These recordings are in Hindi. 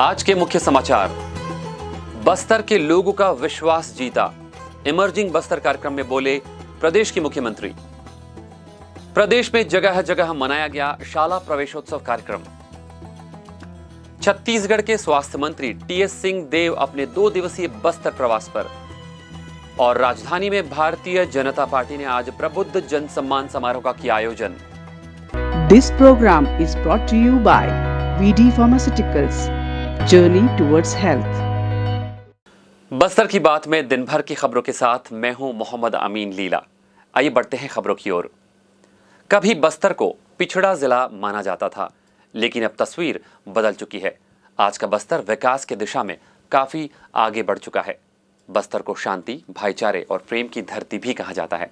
आज के मुख्य समाचार। बस्तर के लोगों का विश्वास जीता। इमर्जिंग बस्तर कार्यक्रम में बोले प्रदेश के मुख्यमंत्री। प्रदेश में जगह जगह मनाया गया शाला प्रवेशोत्सव कार्यक्रम। छत्तीसगढ़ के स्वास्थ्य मंत्री टीएस सिंह देव अपने 2 दिवसीय बस्तर प्रवास पर। और राजधानी में भारतीय जनता पार्टी ने आज प्रबुद्ध जन सम्मान समारोह का किया आयोजन। This program is brought to you by VD Pharmaceuticals, Journey towards Health. Bastar की बात में दिन भर की खबरों के साथ मैं हूं मोहम्मद अमीन लीला। आइए बढ़ते हैं खबरों की ओर। कभी बस्तर को पिछड़ा जिला माना जाता था, लेकिन अब तस्वीर बदल चुकी है। आज का बस्तर विकास की दिशा में काफी आगे बढ़ चुका है। बस्तर को शांति, भाईचारे और प्रेम की धरती भी कहा जाता है।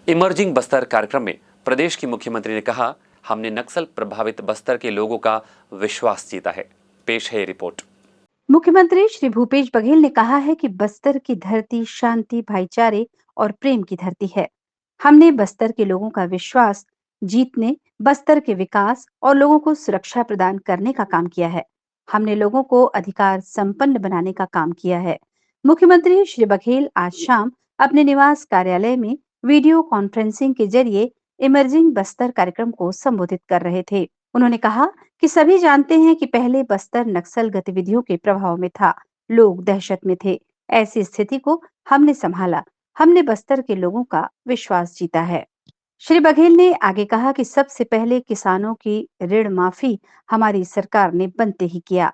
इमर्जिंग बस्तर कार्यक्रम में प्रदेश की मुख्यमंत्री ने कहा, हमने नक्सल प्रभावित बस्तर के लोगों का विश्वास जीता है। पेश है ये रिपोर्ट। मुख्यमंत्री श्री भूपेश बघेल ने कहा है कि बस्तर की धरती शांति, भाईचारे और प्रेम की धरती है। हमने बस्तर के लोगों का विश्वास जीतने, बस्तर के विकास और लोगों को सुरक्षा प्रदान करने का काम किया है। हमने लोगों को अधिकार संपन्न बनाने का काम किया है। मुख्यमंत्री श्री बघेल आज शाम अपने निवास कार्यालय में वीडियो कॉन्फ्रेंसिंग के जरिए इमर्जिंग बस्तर कार्यक्रम को संबोधित कर रहे थे। उन्होंने कहा कि सभी जानते हैं कि पहले बस्तर नक्सल गतिविधियों के प्रभाव में था, लोग दहशत में थे। ऐसी स्थिति को हमने संभाला, हमने बस्तर के लोगों का विश्वास जीता है। श्री बघेल ने आगे कहा कि सबसे पहले किसानों की ऋण माफी हमारी सरकार ने बनते ही किया।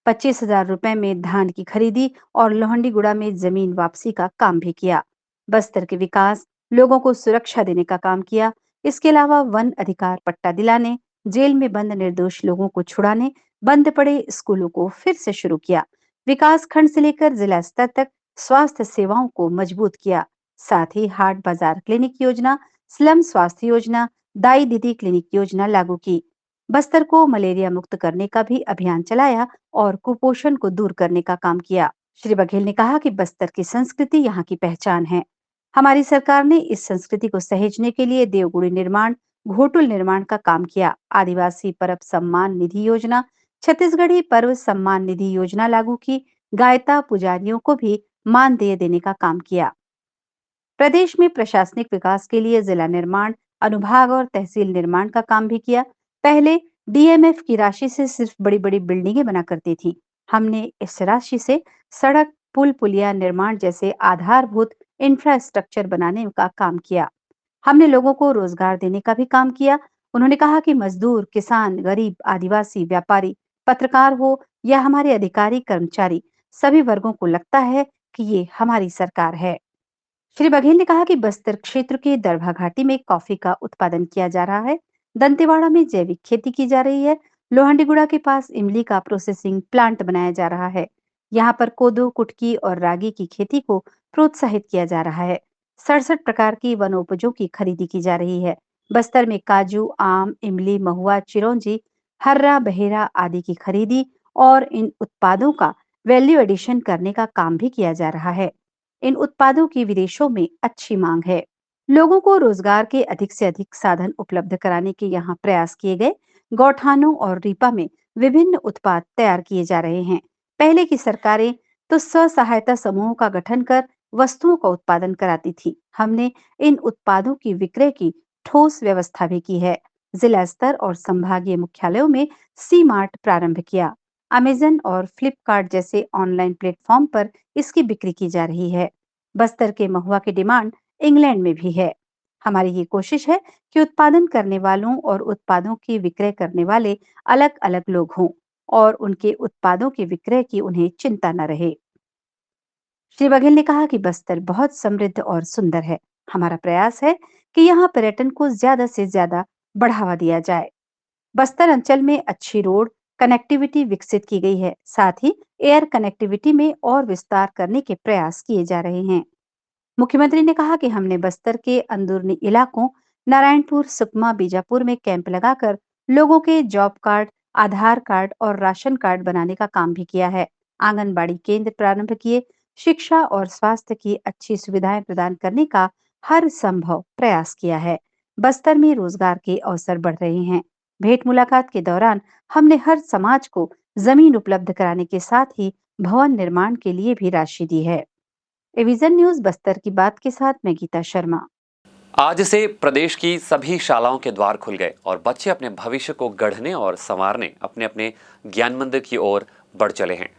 25,000 रुपए में धान की खरीदी और लोहंडीगुड़ा में जमीन वापसी का काम भी किया। बस्तर के विकास, लोगों को सुरक्षा देने का काम किया। इसके अलावा वन अधिकार पट्टा दिलाने, जेल में बंद निर्दोष लोगों को छुड़ाने, बंद पड़े स्कूलों को फिर से शुरू किया। विकास खंड से लेकर जिला स्तर तक स्वास्थ्य सेवाओं को मजबूत किया। साथ ही हाट बाजार क्लिनिक योजना, स्लम स्वास्थ्य योजना, दाई दीदी क्लिनिक योजना लागू की। बस्तर को मलेरिया मुक्त करने का भी अभियान चलाया और कुपोषण को दूर करने का काम किया। श्री बघेल ने कहा कि बस्तर की संस्कृति यहाँ की पहचान है। हमारी सरकार ने इस संस्कृति को सहेजने के लिए देवगुड़ी निर्माण, घोटुल निर्माण का काम किया। आदिवासी परब सम्मान निधि योजना, छत्तीसगढ़ी पर्व सम्मान निधि योजना लागू की। गायता पुजारियों को भी मानदेय देने का काम किया। प्रदेश में प्रशासनिक विकास के लिए जिला निर्माण, अनुभाग और तहसील निर्माण का काम भी किया। पहले डीएमएफ की राशि से सिर्फ बड़ी बड़ी बिल्डिंगें बना करती थी। हमने इस राशि से सड़क, पुल पुलिया निर्माण जैसे आधारभूत इंफ्रास्ट्रक्चर बनाने का काम किया। हमने लोगों को रोजगार देने का भी काम किया। उन्होंने कहा कि मजदूर, किसान, गरीब, आदिवासी, व्यापारी, पत्रकार हो या हमारे अधिकारी कर्मचारी, सभी वर्गों को लगता है कि ये हमारी सरकार है। श्री बघेल ने कहा कि बस्तर क्षेत्र के दरभा घाटी में कॉफी का उत्पादन किया जा रहा है। दंतेवाड़ा में जैविक खेती की जा रही है। लोहंडीगुड़ा के पास इमली का प्रोसेसिंग प्लांट बनाया जा रहा है। यहाँ पर कोदो, कुटकी और रागी की खेती को प्रोत्साहित किया जा रहा है। 67 प्रकार की वनोपजों की खरीदी की जा रही है। बस्तर में काजू, आम, इमली, महुआ, चिरौंजी, हर्रा, बहेरा आदि की खरीदी और इन उत्पादों का वैल्यू एडिशन करने का काम भी किया जा रहा है। इन उत्पादों की विदेशों में अच्छी मांग है। लोगों को रोजगार के अधिक से अधिक साधन उपलब्ध कराने के यहाँ प्रयास किए गए। गौठानों और रीपा में विभिन्न उत्पाद तैयार किए जा रहे हैं। पहले की सरकारें तो स्व सहायता समूहों का गठन कर वस्तुओं का उत्पादन कराती थी। हमने इन उत्पादों की विक्रय की ठोस व्यवस्था भी की है। जिला स्तर और संभागीय मुख्यालयों में सी मार्ट प्रारंभ किया। अमेजन और फ्लिपकार्ट जैसे ऑनलाइन प्लेटफॉर्म पर इसकी बिक्री की जा रही है। बस्तर के महुआ की डिमांड इंग्लैंड में भी है। हमारी ये कोशिश है कि उत्पादन करने वालों और उत्पादों की विक्रय करने वाले अलग अलग लोग हों और उनके उत्पादों की विक्रय की उन्हें चिंता न रहे। श्री बघेल ने कहा कि बस्तर बहुत समृद्ध और सुंदर है। हमारा प्रयास है कि यहाँ पर्यटन को ज्यादा से ज्यादा बढ़ावा दिया जाए। बस्तर अंचल में अच्छी रोड कनेक्टिविटी विकसित की गई है। साथ ही एयर कनेक्टिविटी में और विस्तार करने के प्रयास किए जा रहे हैं। मुख्यमंत्री ने कहा कि हमने बस्तर के अंदरूनी इलाकों नारायणपुर, सुकमा, बीजापुर में कैंप लगाकर लोगों के जॉब कार्ड, आधार कार्ड और राशन कार्ड बनाने का काम भी किया है। आंगनबाड़ी केंद्र प्रारंभ किए। शिक्षा और स्वास्थ्य की अच्छी सुविधाएं प्रदान करने का हर संभव प्रयास किया है। बस्तर में रोजगार के अवसर बढ़ रहे हैं। भेंट मुलाकात के दौरान हमने हर समाज को जमीन उपलब्ध कराने के साथ ही भवन निर्माण के लिए भी राशि दी है। विजन न्यूज बस्तर की बात के साथ मैं गीता शर्मा। आज से प्रदेश की सभी शालाओं के द्वार खुल गए और बच्चे अपने भविष्य को गढ़ने और संवारने अपने अपने ज्ञान मंदिर की ओर बढ़ चले हैं।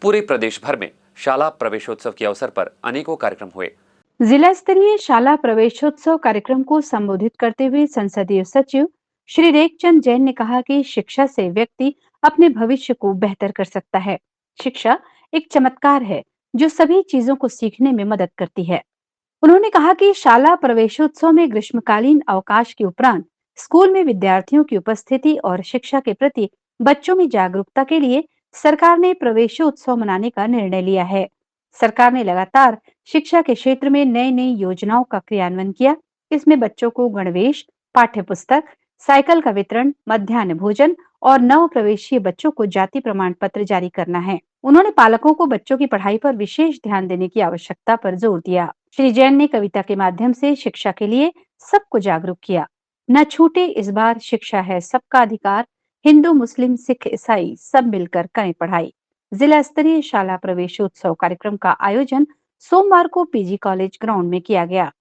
पूरे प्रदेश भर में शाला प्रवेशोत्सव के अवसर पर अनेकों कार्यक्रम हुए। जिला स्तरीय शाला प्रवेशोत्सव कार्यक्रम को संबोधित करते हुए संसदीय सचिव श्री रेखचंद जैन ने कहा कि शिक्षा से व्यक्ति अपने भविष्य को बेहतर कर सकता है। शिक्षा एक चमत्कार है जो सभी चीजों को सीखने में मदद करती है। उन्होंने कहा कि शाला प्रवेशोत्सव में ग्रीष्मकालीन अवकाश के उपरांत स्कूल में विद्यार्थियों की उपस्थिति और शिक्षा के प्रति बच्चों में जागरूकता के लिए सरकार ने प्रवेशोत्सव मनाने का निर्णय लिया है। सरकार ने लगातार शिक्षा के क्षेत्र में नई नई योजनाओं का क्रियान्वयन किया। इसमें बच्चों को गणवेश, पाठ्य पुस्तक, साइकिल का वितरण, मध्याह्न भोजन और नव प्रवेशीय बच्चों को जाति प्रमाण पत्र जारी करना है। उन्होंने पालकों को बच्चों की पढ़ाई पर विशेष ध्यान देने की आवश्यकता पर जोर दिया। श्री जैन ने कविता के माध्यम से शिक्षा के लिए सबको जागरूक किया। न छूटे इस बार शिक्षा है सबका अधिकार, हिंदू मुस्लिम सिख ईसाई सब मिलकर करें पढ़ाई। जिला स्तरीय शाला प्रवेशोत्सव कार्यक्रम का आयोजन सोमवार को पीजी कॉलेज ग्राउंड में किया गया।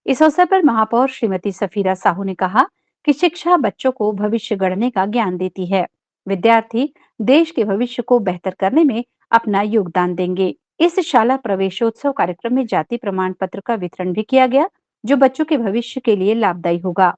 इस अवसर पर महापौर श्रीमती सफीरा साहू ने कहा कि शिक्षा बच्चों को भविष्य गढ़ने का ज्ञान देती है। विद्यार्थी देश के भविष्य को बेहतर करने में अपना योगदान देंगे। इस शाला प्रवेशोत्सव कार्यक्रम में जाति प्रमाण पत्र का वितरण भी किया गया, जो बच्चों के भविष्य के लिए लाभदायी होगा।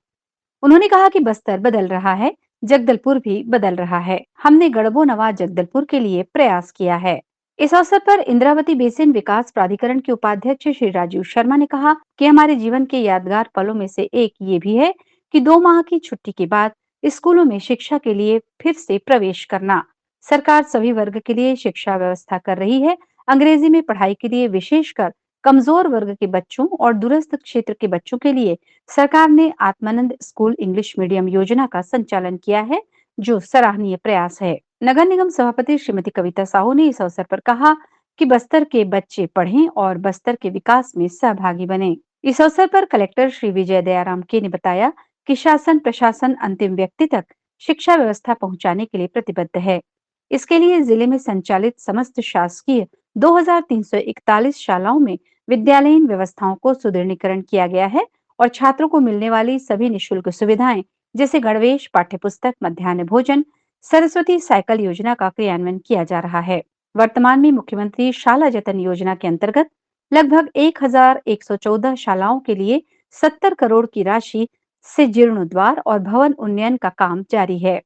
उन्होंने कहा कि बस्तर बदल रहा है, जगदलपुर भी बदल रहा है। हमने गढ़बो नवा जगदलपुर के लिए प्रयास किया है। इस अवसर पर इंद्रावती बेसिन विकास प्राधिकरण के उपाध्यक्ष श्री राजीव शर्मा ने कहा कि हमारे जीवन के यादगार पलों में से एक ये भी है कि 2 माह की छुट्टी के बाद स्कूलों में शिक्षा के लिए फिर से प्रवेश करना। सरकार सभी वर्ग के लिए शिक्षा व्यवस्था कर रही है। अंग्रेजी में पढ़ाई के लिए विशेषकर कमजोर वर्ग के बच्चों और दूरस्थ क्षेत्र के बच्चों के लिए सरकार ने आत्मानंद स्कूल इंग्लिश मीडियम योजना का संचालन किया है, जो सराहनीय प्रयास है। नगर निगम सभापति श्रीमती कविता साहू ने इस अवसर पर कहा कि बस्तर के बच्चे पढ़ें और बस्तर के विकास में सहभागी बने। इस अवसर पर कलेक्टर श्री विजय दयाराम के ने बताया कि शासन प्रशासन अंतिम व्यक्ति तक शिक्षा व्यवस्था पहुंचाने के लिए प्रतिबद्ध है। इसके लिए जिले में संचालित समस्त शासकीय 2341 शालाओं में विद्यालयीन व्यवस्थाओं को सुदृढ़ीकरण किया गया है और छात्रों को मिलने वाली सभी निःशुल्क सुविधाएं जैसे गणवेश, पाठ्य पुस्तक, मध्याह्न भोजन, सरस्वती साइकिल योजना का क्रियान्वयन किया जा रहा है। वर्तमान में मुख्यमंत्री शाला जतन योजना के अंतर्गत लगभग 1114 शालाओं के लिए 70 करोड़ की राशि से जीर्णोद्वार और भवन उन्नयन का काम जारी है।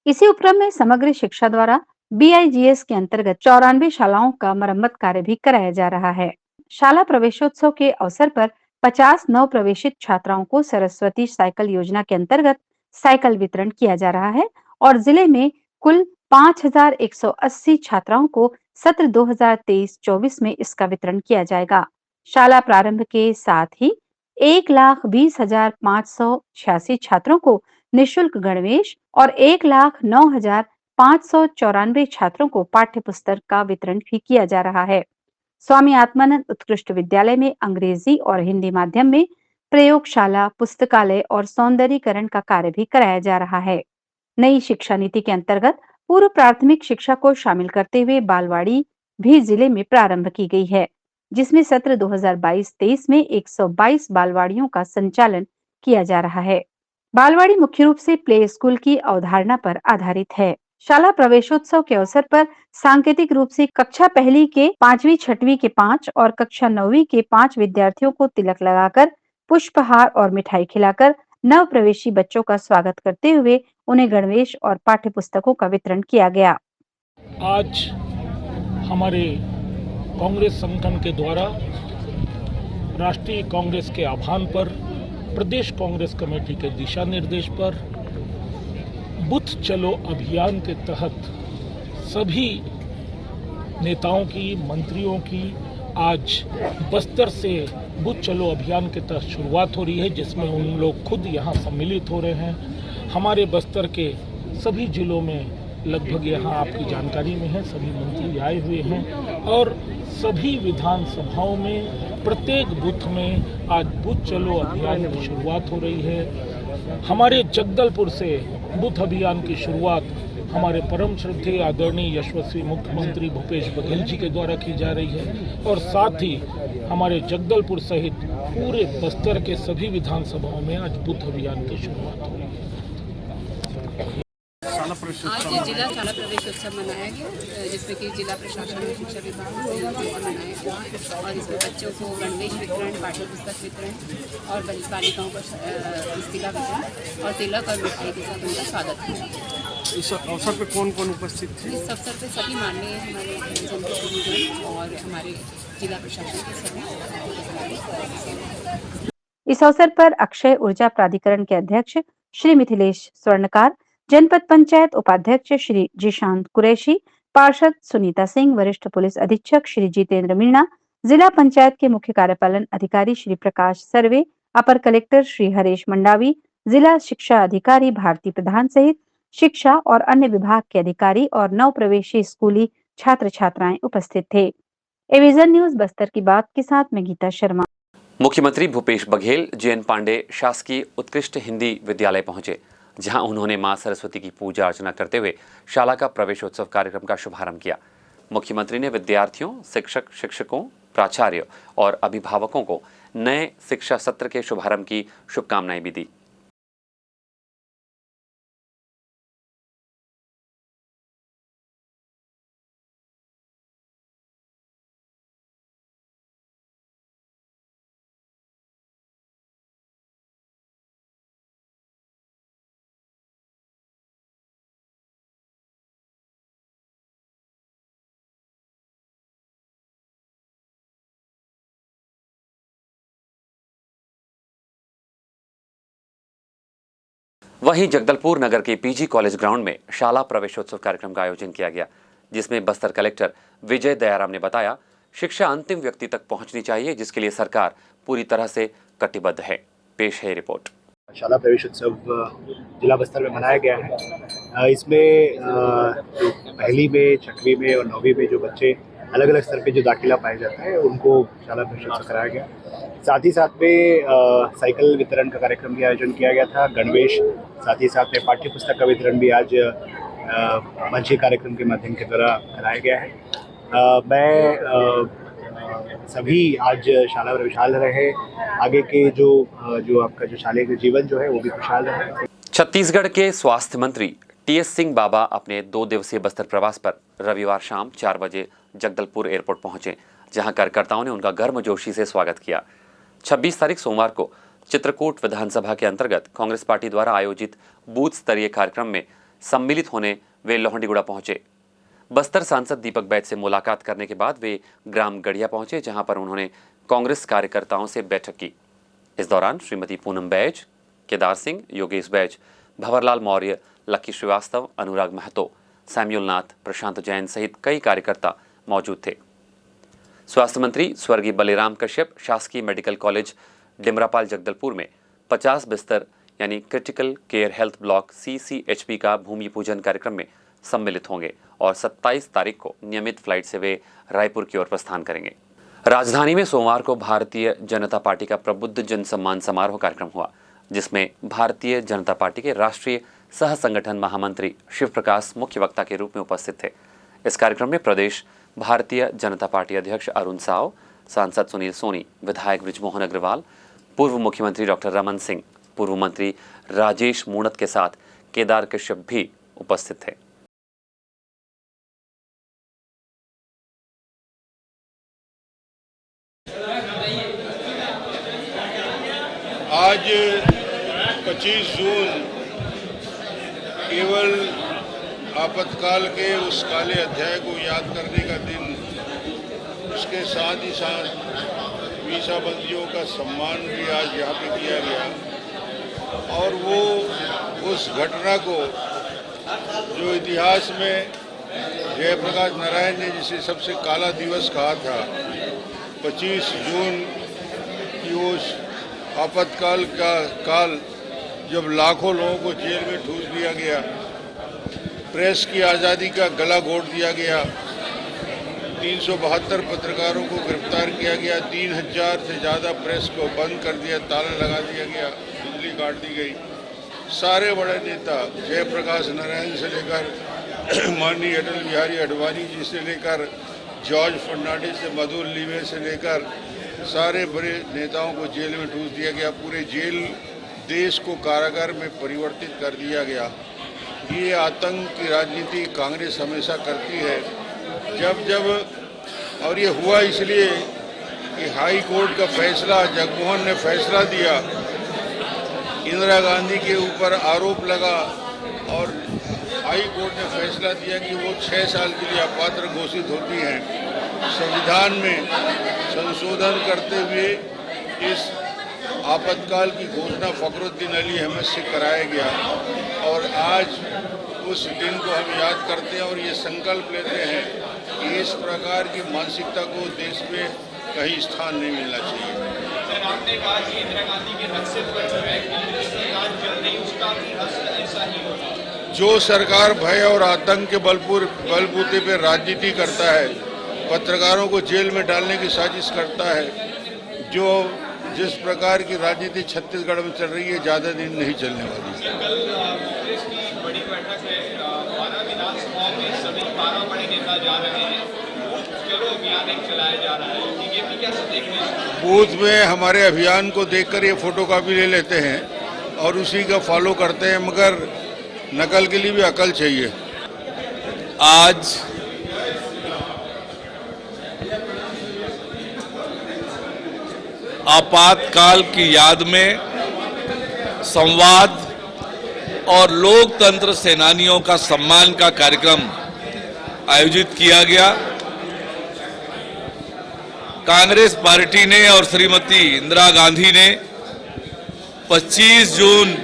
इसी उपक्रम में समग्र शिक्षा द्वारा BIGS के अंतर्गत 94 शालाओं का मरम्मत कार्य भी कराया जा रहा है। शाला प्रवेशोत्सव के अवसर पर 50 नव प्रवेशित छात्राओं को सरस्वती साइकिल योजना के अंतर्गत साइकिल वितरण किया जा रहा है और जिले में कुल 5180 छात्राओं को सत्र 2023-24 में इसका वितरण किया जाएगा। शाला प्रारंभ के साथ ही 1,20,586 छात्रों को निःशुल्क गणवेश और 1,09,594 छात्रों को पाठ्य पुस्तक का वितरण भी किया जा रहा है। स्वामी आत्मानंद उत्कृष्ट विद्यालय में अंग्रेजी और हिंदी माध्यम में प्रयोगशाला, पुस्तकालय और सौंदर्यीकरण का कार्य भी कराया जा रहा है। नई शिक्षा नीति के अंतर्गत पूर्व प्राथमिक शिक्षा को शामिल करते हुए बालवाड़ी भी जिले में प्रारंभ की गई है, जिसमें सत्र 2022-23 में 122 बालवाड़ियों का संचालन किया जा रहा है। बालवाड़ी मुख्य रूप से प्ले स्कूल की अवधारणा पर आधारित है। शाला प्रवेशोत्सव के अवसर पर सांकेतिक रूप से कक्षा पहली के 5वीं 6वीं के 5 और कक्षा 9वीं के 5 विद्यार्थियों को तिलक लगाकर, पुष्पहार और मिठाई खिलाकर नव प्रवेशी बच्चों का स्वागत करते हुए उन्हें गणवेश और पाठ्य पुस्तकों का वितरण किया गया। आज हमारे कांग्रेस संगठन के द्वारा राष्ट्रीय कांग्रेस के आह्वान पर, प्रदेश कांग्रेस कमेटी के दिशा निर्देश पर बूथ चलो अभियान के तहत सभी नेताओं की, मंत्रियों की आज बस्तर से बूथ चलो अभियान के तहत शुरुआत हो रही है, जिसमें उन लोग खुद यहाँ सम्मिलित हो रहे हैं। हमारे बस्तर के सभी जिलों में लगभग यहाँ आपकी जानकारी में है, सभी मंत्री आए हुए हैं और सभी विधानसभाओं में प्रत्येक बूथ में आज बूथ चलो अभियान की शुरुआत हो रही है। हमारे जगदलपुर से बूथ अभियान की शुरुआत हमारे परम श्रद्धेय आदरणीय यशस्वी मुख्यमंत्री भूपेश बघेल जी के द्वारा की जा रही है और साथ ही हमारे जगदलपुर सहित पूरे बस्तर के सभी विधानसभाओं में आज बूथ अभियान की शुरुआत हो रही है। आज जिला शाला प्रवेश उत्सव मनाया गया, जिसमें कि जिला प्रशासन और शिक्षा विभाग के सहयोग से मनाया गया और इसमें बच्चों को गणवेश वितरण, पाठ्य पुस्तक वितरण और बालिकाओं को पुस्तिका वितरण और तिलक और मिठाई के साथ उनका स्वागत किया। इस अवसर पर कौन कौन उपस्थित थे? इस अवसर पर सभी माननीय हमारे जनप्रतिनिधिगण और हमारे जिला प्रशासन के सभी। इस अवसर पर अक्षय ऊर्जा प्राधिकरण के अध्यक्ष श्री मिथिलेश स्वर्णकार, जनपद पंचायत उपाध्यक्ष श्री जिशांत कुरैशी, पार्षद सुनीता सिंह, वरिष्ठ पुलिस अधीक्षक श्री जितेंद्र मीणा, जिला पंचायत के मुख्य कार्यपालन अधिकारी श्री प्रकाश सर्वे, अपर कलेक्टर श्री हरेश मंडावी, जिला शिक्षा अधिकारी भारती प्रधान सहित शिक्षा और अन्य विभाग के अधिकारी और नव प्रवेशी स्कूली छात्र छात्राएं उपस्थित थे। एविजन न्यूज बस्तर की बात के साथ मैं गीता शर्मा। मुख्यमंत्री भूपेश बघेल JN पांडे शासकीय उत्कृष्ट हिंदी विद्यालय पहुंचे, जहां उन्होंने मां सरस्वती की पूजा अर्चना करते हुए शाला का प्रवेशोत्सव कार्यक्रम का शुभारंभ किया। मुख्यमंत्री ने विद्यार्थियों, शिक्षक, शिक्षकों, प्राचार्य और अभिभावकों को नए शिक्षा सत्र के शुभारंभ की शुभकामनाएं भी दी। वहीं जगदलपुर नगर के PG कॉलेज ग्राउंड में शाला प्रवेशोत्सव कार्यक्रम का आयोजन किया गया, जिसमें बस्तर कलेक्टर विजय दयाराम ने बताया, शिक्षा अंतिम व्यक्ति तक पहुंचनी चाहिए, जिसके लिए सरकार पूरी तरह से कटिबद्ध है। पेश है रिपोर्ट। शाला प्रवेश उत्सव जिला बस्तर में मनाया गया है। इसमें पहली में, छठवीं में और 9वीं में जो बच्चे अलग अलग स्तर पे जो दाखिला पाए जाते हैं उनको शाला प्रवेश उत्सव कराया गया। साथ ही साथ में साइकिल वितरण का कार्यक्रम भी आयोजन किया गया था, गणवेश, साथ ही साथ में पाठ्य पुस्तक का वितरण भी आज मंच कार्यक्रम के माध्यम के द्वारा कराया गया है। मैं सभी आज शाला में विशाल रहे, आगे के जो आपका जो शाले का जीवन जो है वो भी खुशहाल रहे। छत्तीसगढ़ के स्वास्थ्य मंत्री TS सिंह बाबा अपने 2 दिवसीय बस्तर प्रवास पर रविवार शाम 4 बजे जगदलपुर एयरपोर्ट पहुंचे, जहां कार्यकर्ताओं ने उनका गर्मजोशी से स्वागत किया। 26 तारीख सोमवार को चित्रकूट विधानसभा के अंतर्गत कांग्रेस पार्टी द्वारा आयोजित बूथ स्तरीय कार्यक्रम में सम्मिलित होने वे लोहंडीगुड़ा पहुंचे। बस्तर सांसद दीपक बैज से मुलाकात करने के बाद वे ग्राम गढ़िया पहुंचे, जहां पर उन्होंने कांग्रेस कार्यकर्ताओं से बैठक की। इस दौरान श्रीमती पूनम बैज, केदार सिंह, योगेश बैज, भंवरलाल मौर्य, लक्की श्रीवास्तव, अनुराग महतो, सैम्युअल नाथ, प्रशांत जैन सहित कई कार्यकर्ता मौजूद थे। स्वास्थ्य मंत्री स्वर्गीय बलिराम कश्यप शासकीय मेडिकल कॉलेज डिमरापाल जगदलपुर में 50 बिस्तर यानी critical care health block CCHP का भूमि पूजन कार्यक्रम में सम्मिलित होंगे और 27 तारीख को नियमित फ्लाइट से वे रायपुर की ओर प्रस्थान करेंगे। राजधानी में सोमवार को भारतीय जनता पार्टी का प्रबुद्ध जन सम्मान समारोह कार्यक्रम हुआ, जिसमें भारतीय जनता पार्टी के राष्ट्रीय सह संगठन महामंत्री शिव प्रकाश मुख्य वक्ता के रूप में उपस्थित थे। इस कार्यक्रम में प्रदेश भारतीय जनता पार्टी अध्यक्ष अरुण साव, सांसद सुनील सोनी, विधायक बृजमोहन अग्रवाल, पूर्व मुख्यमंत्री डॉक्टर रमन सिंह, पूर्व मंत्री राजेश मूणत के साथ केदार कश्यप भी उपस्थित थे। आज 25 जून केवल आपातकाल के उस काले अध्याय को याद करने का दिन, उसके साथ ही साथ मीसाबंदियों का सम्मान भी आज यहाँ पे किया गया और वो उस घटना को जो इतिहास में जयप्रकाश नारायण ने जिसे सबसे काला दिवस कहा था, 25 जून की वो आपातकाल का काल जब लाखों लोगों को जेल में ठूस दिया गया, प्रेस की आज़ादी का गला घोट दिया गया, 372 पत्रकारों को गिरफ्तार किया गया, 3000 से ज़्यादा प्रेस को बंद कर दिया, ताला लगा दिया गया, बिजली काट दी गई। सारे बड़े नेता जयप्रकाश नारायण से लेकर माननीय अटल बिहारी आडवाणी जी से लेकर जॉर्ज फर्नांडिस से मधु लीवे से लेकर सारे बड़े नेताओं को जेल में ठूस दिया गया। पूरे जेल देश को कारागार में परिवर्तित कर दिया गया। ये आतंक की राजनीति कांग्रेस हमेशा करती है। और ये हुआ इसलिए कि हाई कोर्ट का फैसला, जगमोहन ने फैसला दिया, इंदिरा गांधी के ऊपर आरोप लगा और हाई कोर्ट ने फैसला दिया कि वो 6 साल के लिए अपात्र घोषित होती हैं। संविधान में संशोधन करते हुए इस आपातकाल की घोषणा फखरुद्दीन अली अहमद से कराया गया और आज उस दिन को हम याद करते हैं और ये संकल्प लेते हैं कि इस प्रकार की मानसिकता को देश में कहीं स्थान नहीं मिलना चाहिए। सर, आपने कहा कि इंदिरा गांधी के नक्शे पर जो है कांग्रेस की आज चल रही उसका भी असर ऐसा ही होगा। जो सरकार भय और आतंक के बलबूते पर राजनीति करता है, पत्रकारों को जेल में डालने की साजिश करता है, जिस प्रकार की राजनीति छत्तीसगढ़ में चल रही है, ज़्यादा दिन नहीं चलने वाली। कल कांग्रेस की बड़ी बैठक है, 12 विधानसभाओं में सभी 12 बड़े नेता जा रहे हैं, चलो अभियान एक चलाया जा रहा है, बीजेपी कैसे देख रही है? बूथ में हमारे अभियान को देखकर ये फोटोकॉपी ले लेते हैं और उसी का फॉलो करते हैं, मगर नकल के लिए भी अकल चाहिए। आज आपातकाल की याद में संवाद और लोकतंत्र सेनानियों का सम्मान का कार्यक्रम आयोजित किया गया। कांग्रेस पार्टी ने और श्रीमती इंदिरा गांधी ने 25 जून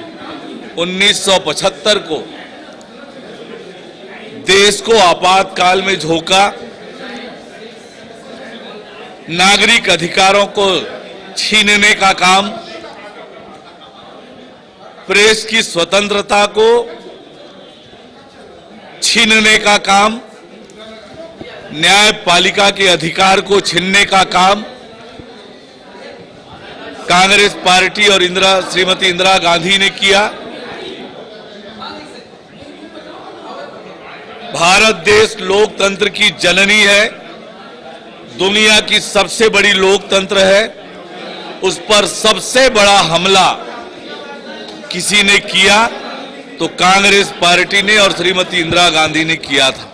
1975 को देश को आपातकाल में झोंका, नागरिक अधिकारों को छीनने का काम, प्रेस की स्वतंत्रता को छीनने का काम, न्यायपालिका के अधिकार को छीनने का काम कांग्रेस पार्टी और श्रीमती इंदिरा गांधी ने किया। भारत देश लोकतंत्र की जननी है, दुनिया की सबसे बड़ी लोकतंत्र है। उस पर सबसे बड़ा हमला किसी ने किया तो कांग्रेस पार्टी ने और श्रीमती इंदिरा गांधी ने किया था।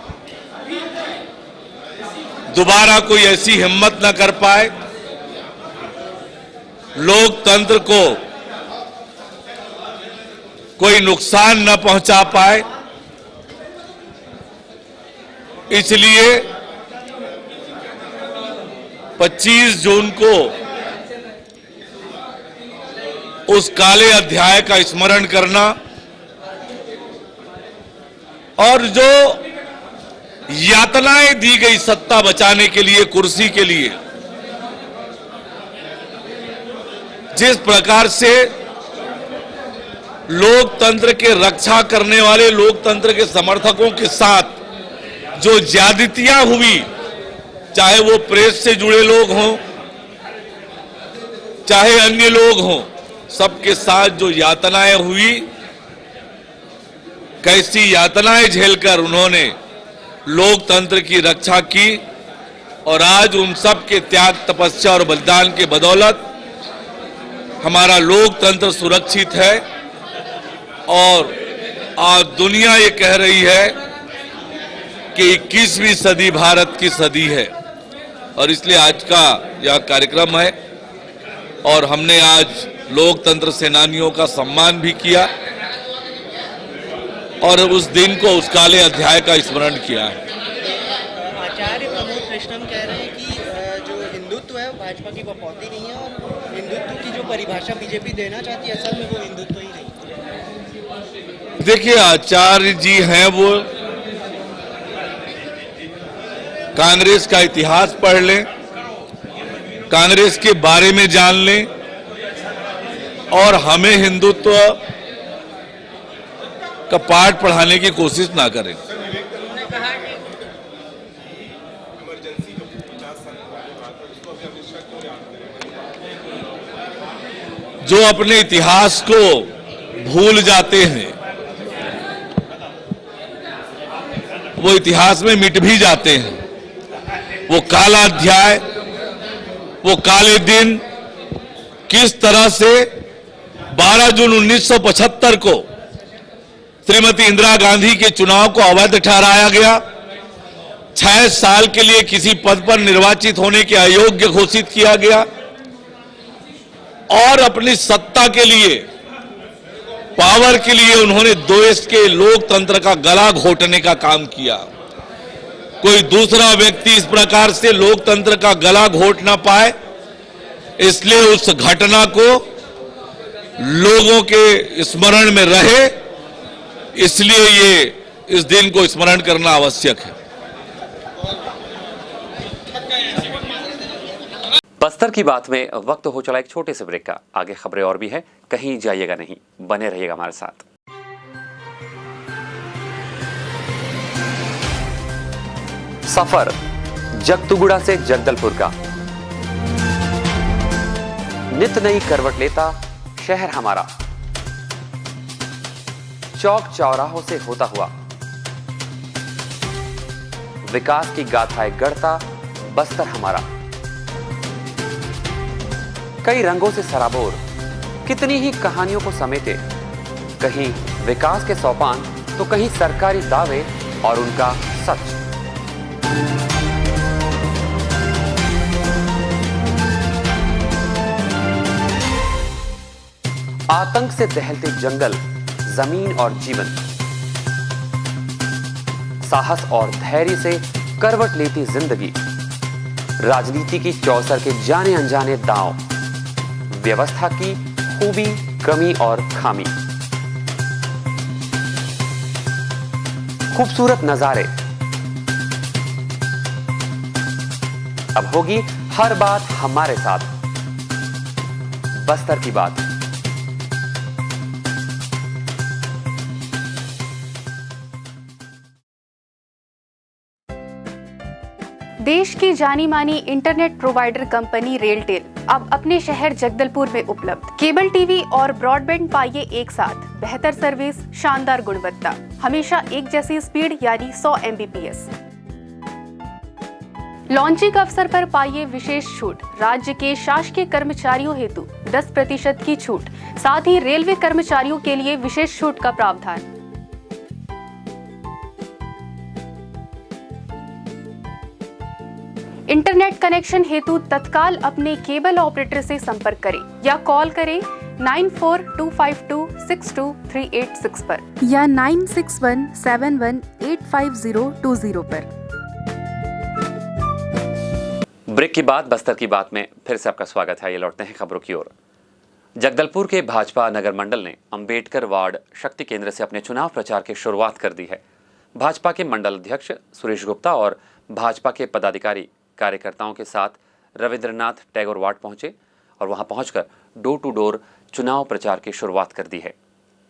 दोबारा कोई ऐसी हिम्मत न कर पाए, लोकतंत्र को कोई नुकसान न पहुंचा पाए, इसलिए 25 जून को उस काले अध्याय का स्मरण करना और जो यातनाएं दी गई सत्ता बचाने के लिए, कुर्सी के लिए, जिस प्रकार से लोकतंत्र के रक्षा करने वाले, लोकतंत्र के समर्थकों के साथ जो ज्यादतियां हुई, चाहे वो प्रेस से जुड़े लोग हों, चाहे अन्य लोग हों, सबके साथ जो यातनाएं हुई, कैसी यातनाएं झेलकर उन्होंने लोकतंत्र की रक्षा की और आज उन सब के त्याग, तपस्या और बलिदान के बदौलत हमारा लोकतंत्र सुरक्षित है। और आज दुनिया ये कह रही है कि 21वीं सदी भारत की सदी है और इसलिए आज का यह कार्यक्रम है और हमने आज लोकतंत्र सेनानियों का सम्मान भी किया और उस दिन को, उस काले अध्याय का स्मरण किया है। आचार्य प्रमोद कृष्णम कह रहे हैं कि जो हिंदुत्व है भाजपा की बपौती नहीं है और हिंदुत्व की जो परिभाषा बीजेपी देना चाहती है, असल में वो हिंदुत्व ही नहीं। देखिए, आचार्य जी हैं, वो कांग्रेस का इतिहास पढ़ लें, कांग्रेस के बारे में जान लें और हमें हिंदुत्व का पाठ पढ़ाने की कोशिश ना करें। जो अपने इतिहास को भूल जाते हैं, वो इतिहास में मिट भी जाते हैं। वो काला अध्याय, वो काले दिन किस तरह से 12 जून 1975 को श्रीमती इंदिरा गांधी के चुनाव को अवैध ठहराया गया, 6 साल के लिए किसी पद पर निर्वाचित होने के अयोग्य घोषित किया गया और अपनी सत्ता के लिए, पावर के लिए उन्होंने देश के लोकतंत्र का गला घोटने का काम किया। कोई दूसरा व्यक्ति इस प्रकार से लोकतंत्र का गला घोट ना पाए, इसलिए उस घटना को लोगों के स्मरण में रहे, इसलिए ये इस दिन को स्मरण करना आवश्यक है। बस्तर की बात में वक्त हो चला एक छोटे से ब्रेक का। आगे खबरें और भी है, कहीं जाइएगा नहीं, बने रहिएगा हमारे साथ। सफर जगतुगुड़ा से जगदलपुर का, नित नई करवट लेता शहर हमारा, चौक चौराहों से होता हुआ विकास की गाथाएं गढ़ता बस्तर हमारा। कई रंगों से सराबोर कितनी ही कहानियों को समेटे, कहीं विकास के सोपान तो कहीं सरकारी दावे और उनका सच। आतंक से दहलते जंगल, जमीन और जीवन, साहस और धैर्य से करवट लेती जिंदगी, राजनीति की चौसर के जाने अनजाने दांव, व्यवस्था की खूबी, कमी और खामी, खूबसूरत नजारे। अब होगी हर बात हमारे साथ, बस्तर की बात। देश की जानी मानी इंटरनेट प्रोवाइडर कंपनी रेलटेल अब अपने शहर जगदलपुर में उपलब्ध। केबल टीवी और ब्रॉडबैंड पाइए एक साथ, बेहतर सर्विस, शानदार गुणवत्ता, हमेशा एक जैसी स्पीड यानी 100 Mbps। लॉन्चिंग अवसर पर पाइए विशेष छूट, राज्य के शासकीय कर्मचारियों हेतु 10% की छूट, साथ ही रेलवे कर्मचारियों के लिए विशेष छूट का प्रावधान। इंटरनेट कनेक्शन हेतु तत्काल अपने केबल ऑपरेटर से संपर्क करें या कॉल करें 9425262386 पर या 9617185020 पर। ब्रेक के बाद बस्तर की बात में फिर से आपका स्वागत है। ये लौटते हैं खबरों की ओर। जगदलपुर के भाजपा नगर मंडल ने अंबेडकर वार्ड शक्ति केंद्र से अपने चुनाव प्रचार की शुरुआत कर दी है। भाजपा के मंडल अध्यक्ष सुरेश गुप्ता और भाजपा के पदाधिकारी कार्यकर्ताओं के साथ रविंद्रनाथ टैगोर वार्ड पहुंचे और वहां पहुंचकर डोर टू डोर चुनाव प्रचार की शुरुआत कर दी है।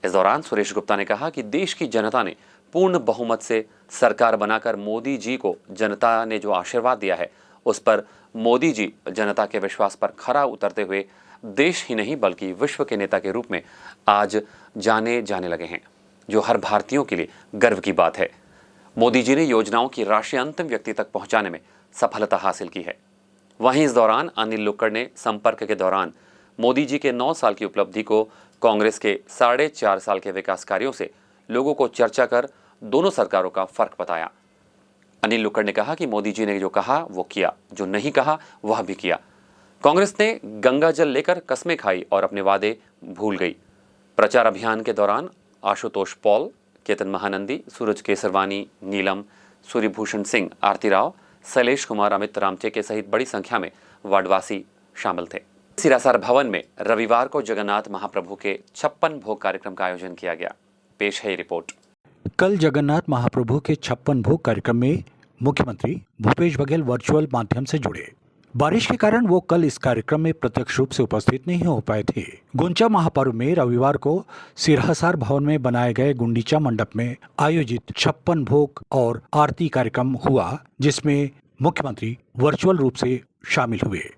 इस दौरान सुरेश गुप्ता ने कहा कि देश की जनता ने पूर्ण बहुमत से सरकार बनाकर मोदी जी को जनता ने जो आशीर्वाद दिया है, उस पर मोदी जी जनता के विश्वास पर खरा उतरते हुए देश ही नहीं बल्कि विश्व के नेता के रूप में आज जाने जाने लगे हैं, जो हर भारतीयों के लिए गर्व की बात है। मोदी जी ने योजनाओं की राशि अंतिम व्यक्ति तक पहुंचाने में सफलता हासिल की है। वहीं इस दौरान अनिल लुक्कड़ ने संपर्क के दौरान मोदी जी के 9 साल की उपलब्धि को कांग्रेस के 4.5 साल के विकास कार्यों से लोगों को चर्चा कर दोनों सरकारों का फर्क बताया। अनिल लुक्कड़ ने कहा कि मोदी जी ने जो कहा वो किया, जो नहीं कहा वह भी किया। कांग्रेस ने गंगा जल लेकर कस्में खाई और अपने वादे भूल गई। प्रचार अभियान के दौरान आशुतोष पॉल, केतन महानंदी, सूरज केसरवानी, नीलम, सूर्यभूषण सिंह, आरती राव, शैलेश कुमार, अमित रामचेके सहित बड़ी संख्या में वार्डवासी शामिल थे। सिरासार भवन में रविवार को जगन्नाथ महाप्रभु के 56 भोग कार्यक्रम का आयोजन किया गया। पेश है रिपोर्ट। कल जगन्नाथ महाप्रभु के 56 भोग कार्यक्रम में मुख्यमंत्री भूपेश बघेल वर्चुअल माध्यम से जुड़े। बारिश के कारण वो कल इस कार्यक्रम में प्रत्यक्ष रूप से उपस्थित नहीं हो पाए थे। गुंचा महापर्व में रविवार को सिरहसार भवन में बनाए गए गुंडीचा मंडप में आयोजित 56 भोग और आरती कार्यक्रम हुआ, जिसमें मुख्यमंत्री वर्चुअल रूप से शामिल हुए।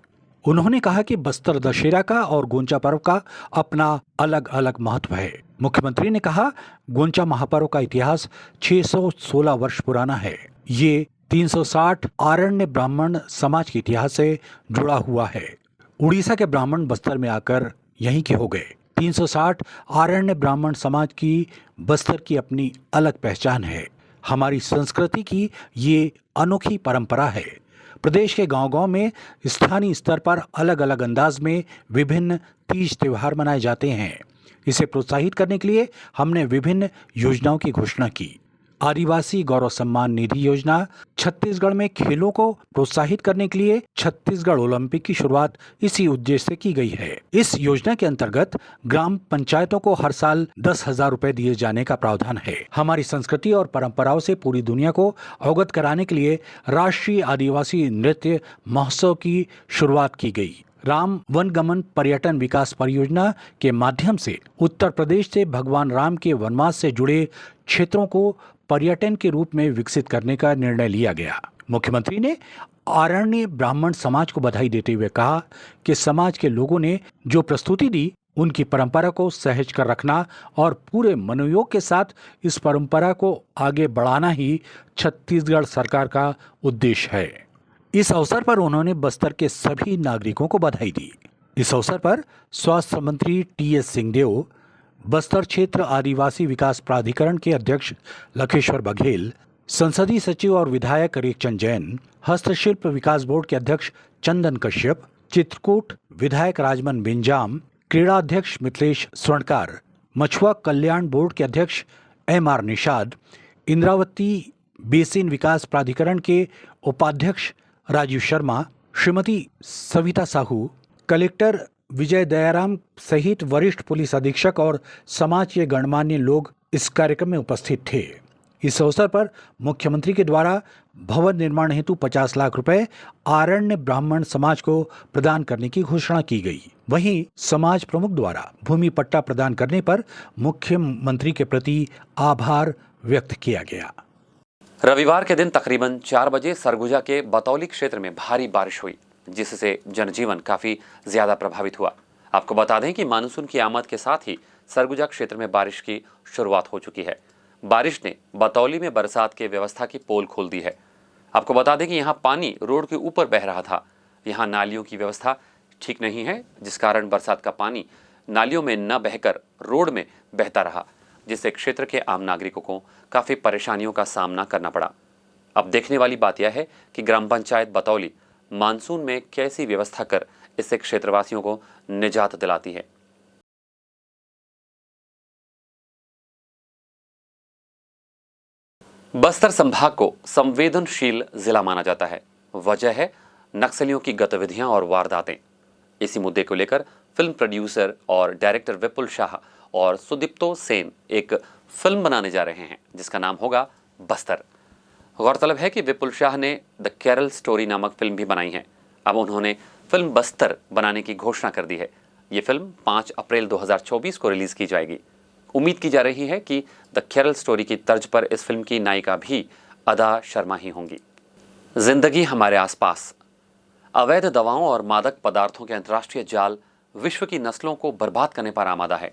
उन्होंने कहा कि बस्तर दशहरा का और गोंचा पर्व का अपना अलग अलग महत्व है। मुख्यमंत्री ने कहा, गोंचा महापर्व का इतिहास 616 वर्ष पुराना है। ये 360 आरण्य ब्राह्मण समाज के इतिहास से जुड़ा हुआ है। उड़ीसा के ब्राह्मण बस्तर में आकर यहीं के हो गए। 360 आरण्य ब्राह्मण समाज की बस्तर की अपनी अलग पहचान है। हमारी संस्कृति की ये अनोखी परंपरा है। प्रदेश के गांव-गांव में स्थानीय स्तर पर अलग अलग अंदाज में विभिन्न तीज त्योहार मनाए जाते हैं। इसे प्रोत्साहित करने के लिए हमने विभिन्न योजनाओं की घोषणा की। आदिवासी गौरव सम्मान निधि योजना, छत्तीसगढ़ में खेलों को प्रोत्साहित करने के लिए छत्तीसगढ़ ओलंपिक की शुरुआत इसी उद्देश्य से की गई है। इस योजना के अंतर्गत ग्राम पंचायतों को हर साल 10,000 रुपए दिए जाने का प्रावधान है। हमारी संस्कृति और परंपराओं से पूरी दुनिया को अवगत कराने के लिए राष्ट्रीय आदिवासी नृत्य महोत्सव की शुरुआत की गई। राम वनगमन पर्यटन विकास परियोजना के माध्यम से उत्तर प्रदेश से भगवान राम के वनवास से जुड़े क्षेत्रों को पर्यटन के रूप में विकसित करने का निर्णय लिया गया। मुख्यमंत्री ने आरण्य ब्राह्मण समाज को बधाई देते हुए कहा कि समाज के लोगों ने जो प्रस्तुति दी, उनकी परंपरा को सहेज कर रखना और पूरे मनोयोग के साथ इस परंपरा को आगे बढ़ाना ही छत्तीसगढ़ सरकार का उद्देश्य है। इस अवसर पर उन्होंने बस्तर के सभी नागरिकों को बधाई दी। इस अवसर पर स्वास्थ्य मंत्री टी.एस. सिंहदेव, बस्तर क्षेत्र आदिवासी विकास प्राधिकरण के अध्यक्ष लखेश्वर बघेल, संसदीय सचिव और विधायक रेखचंद जैन, हस्तशिल्प विकास बोर्ड के अध्यक्ष चंदन कश्यप, चित्रकूट विधायक राजमन बिंजाम, क्रीड़ा अध्यक्ष मिथिलेश स्वर्णकार, मछुआ कल्याण बोर्ड के अध्यक्ष M.R. निषाद, इंद्रावती बेसिन विकास प्राधिकरण के उपाध्यक्ष राजीव शर्मा, श्रीमती सविता साहू, कलेक्टर विजय दयाराम सहित वरिष्ठ पुलिस अधीक्षक और समाज के गणमान्य लोग इस कार्यक्रम में उपस्थित थे। इस अवसर पर मुख्यमंत्री के द्वारा भवन निर्माण हेतु 50 लाख रुपए आरण्य ब्राह्मण समाज को प्रदान करने की घोषणा की गई। वहीं समाज प्रमुख द्वारा भूमि पट्टा प्रदान करने पर मुख्यमंत्री के प्रति आभार व्यक्त किया गया। रविवार के दिन तकरीबन 4 बजे सरगुजा के बतौली क्षेत्र में भारी बारिश हुई, जिससे जनजीवन काफी ज्यादा प्रभावित हुआ। आपको बता दें कि मानसून की आमद के साथ ही सरगुजा क्षेत्र में बारिश की शुरुआत हो चुकी है। बारिश ने बतौली में बरसात के व्यवस्था की पोल खोल दी है। आपको बता दें कि यहाँ पानी रोड के ऊपर बह रहा था। यहाँ नालियों की व्यवस्था ठीक नहीं है, जिस कारण बरसात का पानी नालियों में न बहकर रोड में बहता रहा, जिससे क्षेत्र के आम नागरिकों को काफी परेशानियों का सामना करना पड़ा। अब देखने वाली बात यह है कि ग्राम पंचायत बतौली मानसून में कैसी व्यवस्था कर इससे क्षेत्रवासियों को निजात दिलाती है। बस्तर संभाग को संवेदनशील जिला माना जाता है। वजह है नक्सलियों की गतिविधियां और वारदातें। इसी मुद्दे को लेकर फिल्म प्रोड्यूसर और डायरेक्टर विपुल शाह और सुदीप्तो सेन एक फिल्म बनाने जा रहे हैं, जिसका नाम होगा बस्तर। गौरतलब है कि विपुल शाह ने द केरल स्टोरी नामक फिल्म भी बनाई है। अब उन्होंने फिल्म बस्तर बनाने की घोषणा कर दी है। ये फिल्म 5 अप्रैल 2024 को रिलीज की जाएगी। उम्मीद की जा रही है कि द केरल स्टोरी की तर्ज पर इस फिल्म की नायिका भी अदा शर्मा ही होंगी। जिंदगी हमारे आसपास। अवैध दवाओं और मादक पदार्थों के अंतर्राष्ट्रीय जाल विश्व की नस्लों को बर्बाद करने पर आमादा है।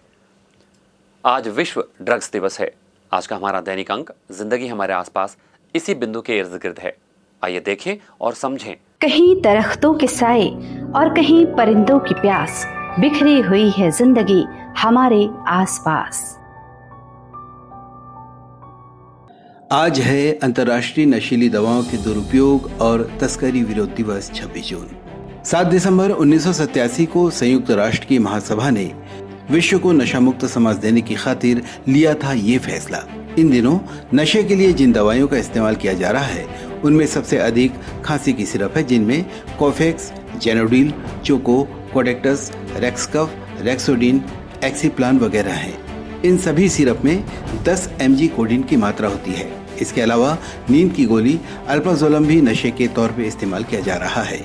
आज विश्व ड्रग्स दिवस है। आज का हमारा दैनिक अंक जिंदगी हमारे आसपास इसी बिंदु के इर्द गिर्द है। आइए देखें और समझें। कहीं दरख्तों के साए और कहीं परिंदों की प्यास, बिखरी हुई है जिंदगी हमारे आसपास। आज है अंतर्राष्ट्रीय नशीली दवाओं के दुरुपयोग और तस्करी विरोध दिवस 26 जून। 7 दिसंबर 1987 को संयुक्त राष्ट्र की महासभा ने विश्व को नशा मुक्त समाज देने की खातिर लिया था ये फैसला। इन दिनों नशे के लिए जिन दवाइयों का इस्तेमाल किया जा रहा है, उनमें सबसे अधिक खांसी की सिरप है, जिनमें कोफेक्स, जेनोडिल, चोको, कोडेक्टस, रेक्सकफ, रेक्सोडिन, एक्सीप्लान वगैरह हैं। इन सभी सिरप में 10 mg कोडीन की मात्रा होती है। इसके अलावा नींद की गोली अल्प्राजोलम भी नशे के तौर पर इस्तेमाल किया जा रहा है।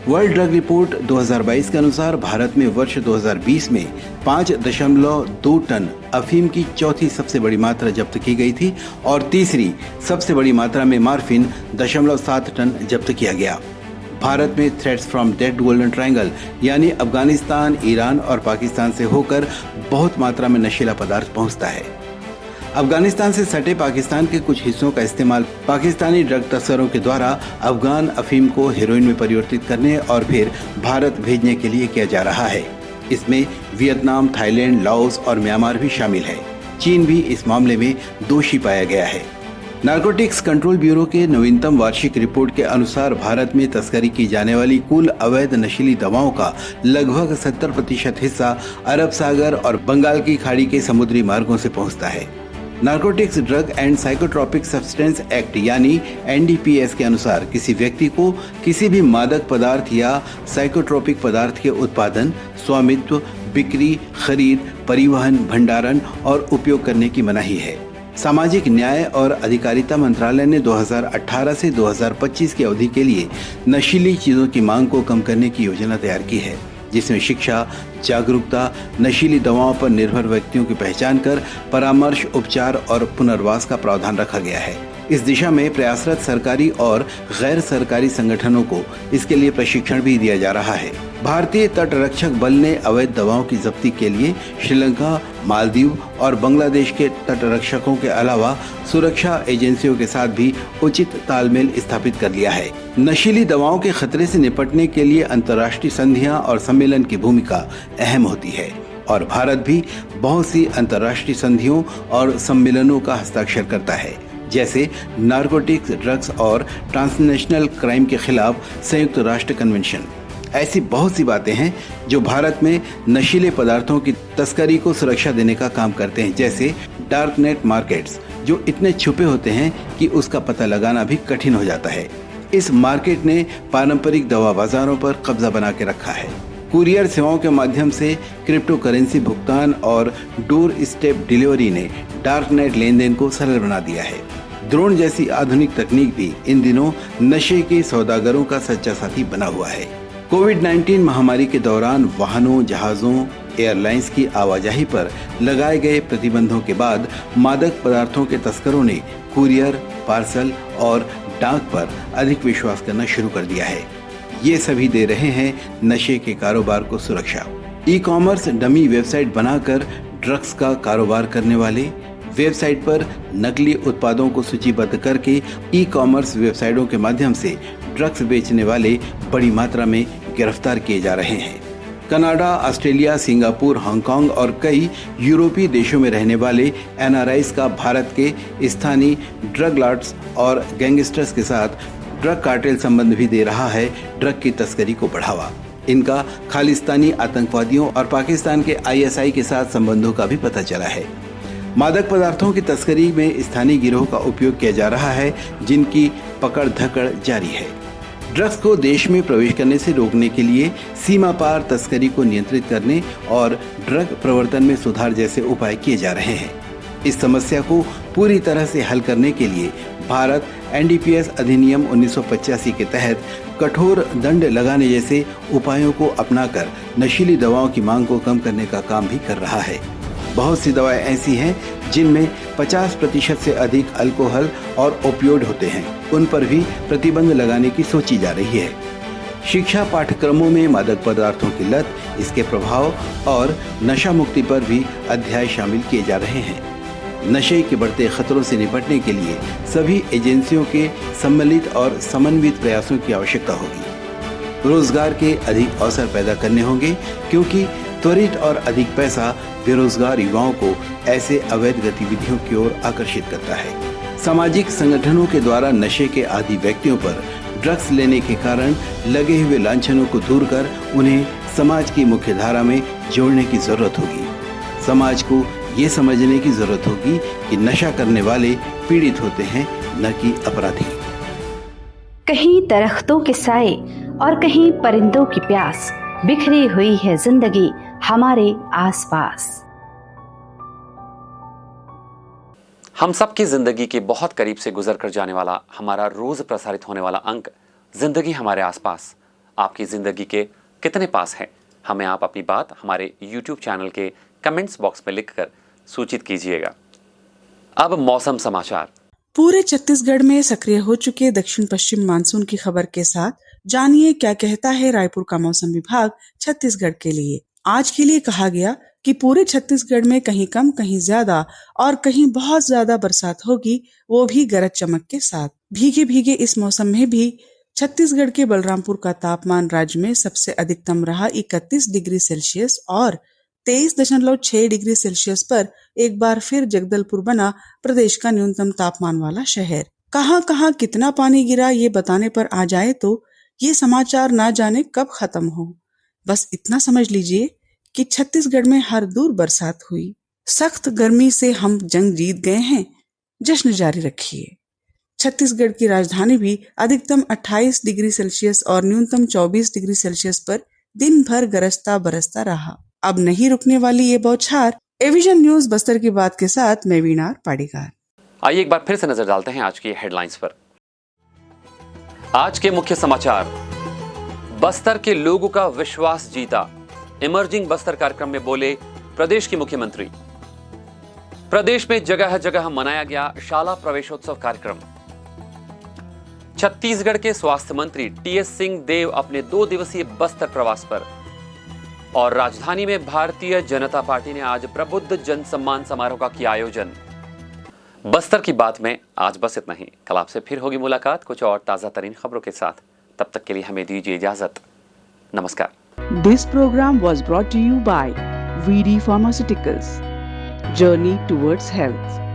वर्ल्ड ड्रग रिपोर्ट 2022 के अनुसार भारत में वर्ष 2020 में 5.2 टन अफीम की चौथी सबसे बड़ी मात्रा जब्त की गई थी और तीसरी सबसे बड़ी मात्रा में मार्फिन 0.7 टन जब्त किया गया। भारत में threats from that golden triangle यानी अफगानिस्तान, ईरान और पाकिस्तान से होकर बहुत मात्रा में नशीला पदार्थ पहुंचता है। अफगानिस्तान से सटे पाकिस्तान के कुछ हिस्सों का इस्तेमाल पाकिस्तानी ड्रग तस्करों के द्वारा अफगान अफीम को हेरोइन में परिवर्तित करने और फिर भारत भेजने के लिए किया जा रहा है। इसमें वियतनाम, थाईलैंड, लाओस और म्यांमार भी शामिल है। चीन भी इस मामले में दोषी पाया गया है। नारकोटिक्स कंट्रोल ब्यूरो के नवीनतम वार्षिक रिपोर्ट के अनुसार भारत में तस्करी की जाने वाली कुल अवैध नशीली दवाओं का लगभग 70% हिस्सा अरब सागर और बंगाल की खाड़ी के समुद्री मार्गों से पहुंचता है। Narcotics drug and psychotropic substance act यानी NDPS के अनुसार किसी व्यक्ति को किसी भी मादक पदार्थ या साइकोट्रोपिक पदार्थ के उत्पादन, स्वामित्व, बिक्री, खरीद, परिवहन, भंडारण और उपयोग करने की मनाही है। सामाजिक न्याय और अधिकारिता मंत्रालय ने 2018 से 2025 की अवधि के लिए नशीली चीजों की मांग को कम करने की योजना तैयार की है, जिसमें शिक्षा, जागरूकता, नशीली दवाओं पर निर्भर व्यक्तियों की पहचान कर परामर्श, उपचार और पुनर्वास का प्रावधान रखा गया है। इस दिशा में प्रयासरत सरकारी और गैर सरकारी संगठनों को इसके लिए प्रशिक्षण भी दिया जा रहा है। भारतीय तटरक्षक बल ने अवैध दवाओं की जब्ती के लिए श्रीलंका, मालदीव और बांग्लादेश के तटरक्षकों के अलावा सुरक्षा एजेंसियों के साथ भी उचित तालमेल स्थापित कर लिया है। नशीली दवाओं के खतरे से निपटने के लिए अंतर्राष्ट्रीय संधियां और सम्मेलन की भूमिका अहम होती है और भारत भी बहुत सी अंतर्राष्ट्रीय संधियों और सम्मेलनों का हस्ताक्षर करता है, जैसे नारकोटिक्स, ड्रग्स और ट्रांसनेशनल क्राइम के खिलाफ संयुक्त राष्ट्र कन्वेंशन। ऐसी बहुत सी बातें हैं जो भारत में नशीले पदार्थों की तस्करी को सुरक्षा देने का काम करते हैं, जैसे डार्क नेट मार्केट्स जो इतने छुपे होते हैं कि उसका पता लगाना भी कठिन हो जाता है। इस मार्केट ने पारंपरिक दवा बाजारों पर कब्जा बना के रखा है। कुरियर सेवाओं के माध्यम से क्रिप्टो करेंसी भुगतान और डोर स्टेप डिलीवरी ने डार्क नेट लेन देन को सरल बना दिया है। ड्रोन जैसी आधुनिक तकनीक भी इन दिनों नशे के सौदागरों का सच्चा साथी बना हुआ है। कोविड-19 महामारी के दौरान वाहनों, जहाजों, एयरलाइंस की आवाजाही पर लगाए गए प्रतिबंधों के बाद मादक पदार्थों के तस्करों ने कुरियर, पार्सल और डाक पर अधिक विश्वास करना शुरू कर दिया है। ये सभी दे रहे हैं नशे के कारोबार को सुरक्षा। ई-कॉमर्स डमी वेबसाइट बनाकर ड्रग्स का कारोबार करने वाले, वेबसाइट पर नकली उत्पादों को सूचीबद्ध करके ई-कॉमर्स वेबसाइटों के माध्यम से ड्रग्स बेचने वाले बड़ी मात्रा में गिरफ्तार किए जा रहे हैं। कनाडा, ऑस्ट्रेलिया, सिंगापुर, हांगकांग और कई यूरोपीय देशों में रहने वाले NRIs का भारत के स्थानीय ड्रग लॉर्ड्स और गैंगस्टर्स के साथ ड्रग कार्टेल संबंध भी दे रहा है ड्रग की तस्करी को बढ़ावा। इनका खालिस्तानी आतंकवादियों और पाकिस्तान के ISI के साथ संबंधों का भी पता चला है। मादक पदार्थों की तस्करी में स्थानीय गिरोह का उपयोग किया जा रहा है, जिनकी पकड़ धकड़ जारी है। ड्रग्स को देश में प्रवेश करने से रोकने के लिए सीमा पार तस्करी को नियंत्रित करने और ड्रग प्रवर्तन में सुधार जैसे उपाय किए जा रहे हैं। इस समस्या को पूरी तरह से हल करने के लिए भारत NDPS अधिनियम 1985 के तहत कठोर दंड लगाने जैसे उपायों को अपनाकर नशीली दवाओं की मांग को कम करने का काम भी कर रहा है। बहुत सी दवाएं ऐसी हैं जिनमें 50% से अधिक अल्कोहल और ओपियोइड होते हैं, उन पर भी प्रतिबंध लगाने की सोची जा रही है। शिक्षा पाठ्यक्रमों में मादक पदार्थों की लत, इसके प्रभाव और नशा मुक्ति पर भी अध्याय शामिल किए जा रहे हैं। नशे के बढ़ते खतरों से निपटने के लिए सभी एजेंसियों के सम्मिलित और समन्वित प्रयासों की आवश्यकता होगी। रोजगार के अधिक अवसर पैदा करने होंगे, क्योंकि त्वरित और अधिक पैसा बेरोजगार युवाओं को ऐसे अवैध गतिविधियों की ओर आकर्षित करता है। सामाजिक संगठनों के द्वारा नशे के आदी व्यक्तियों पर ड्रग्स लेने के कारण लगे हुए लांछनों को दूर कर उन्हें समाज की मुख्य धारा में जोड़ने की जरूरत होगी। समाज को ये समझने की जरूरत होगी कि नशा करने वाले पीड़ित होते हैं, न कि अपराधी। कहीं दरख्तों के साए और कहीं परिंदों की प्यास, बिखरी हुई है जिंदगी हमारे आसपास। हम सब की जिंदगी के बहुत करीब से गुजर कर जाने वाला हमारा रोज प्रसारित होने वाला अंक जिंदगी हमारे आसपास आपकी जिंदगी के कितने पास है? हमें आप अपनी बात हमारे YouTube चैनल के कमेंट्स बॉक्स में लिखकर सूचित कीजिएगा। अब मौसम समाचार। पूरे छत्तीसगढ़ में सक्रिय हो चुके दक्षिण पश्चिम मानसून की खबर के साथ जानिए क्या कहता है रायपुर का मौसम विभाग छत्तीसगढ़ के लिए। आज के लिए कहा गया कि पूरे छत्तीसगढ़ में कहीं कम कहीं ज्यादा और कहीं बहुत ज्यादा बरसात होगी, वो भी गरज चमक के साथ। भीगे भीगे इस मौसम में भी छत्तीसगढ़ के बलरामपुर का तापमान राज्य में सबसे अधिकतम रहा 31 डिग्री सेल्सियस और 23.6 डिग्री सेल्सियस पर एक बार फिर जगदलपुर बना प्रदेश का न्यूनतम तापमान वाला शहर। कहां कहां कितना पानी गिरा ये बताने पर आ जाए तो ये समाचार ना जाने कब खत्म हो। बस इतना समझ लीजिए कि छत्तीसगढ़ में हर दूर बरसात हुई। सख्त गर्मी से हम जंग जीत गए हैं, जश्न जारी रखिए। छत्तीसगढ़ की राजधानी भी अधिकतम 28 डिग्री सेल्सियस और न्यूनतम 24 डिग्री सेल्सियस पर दिन भर गरजता बरसता रहा। अब नहीं रुकने वाली ये बौछार। एविजन न्यूज बस्तर की बात के साथ मैं वीणा पाड़ीगार। आइए एक बार फिर से नजर डालते हैं आज की हेडलाइंस पर। आज के मुख्य समाचार। बस्तर के लोगों का विश्वास जीता, इमर्जिंग बस्तर कार्यक्रम में बोले प्रदेश के मुख्यमंत्री। प्रदेश में जगह जगह मनाया गया शाला प्रवेशोत्सव कार्यक्रम। छत्तीसगढ़ के स्वास्थ्य मंत्री टीएस सिंह देव अपने 2 दिवसीय बस्तर प्रवास पर। और राजधानी में भारतीय जनता पार्टी ने आज प्रबुद्ध जन सम्मान समारोह का किया आयोजन। बस्तर की बात में आज बस इतना ही। कल आपसे फिर होगी मुलाकात कुछ और ताजा तरीन खबरों के साथ। तब तक के लिए हमें दीजिए इजाजत। नमस्कार। This program was brought to you by VD Pharmaceuticals. Journey towards health.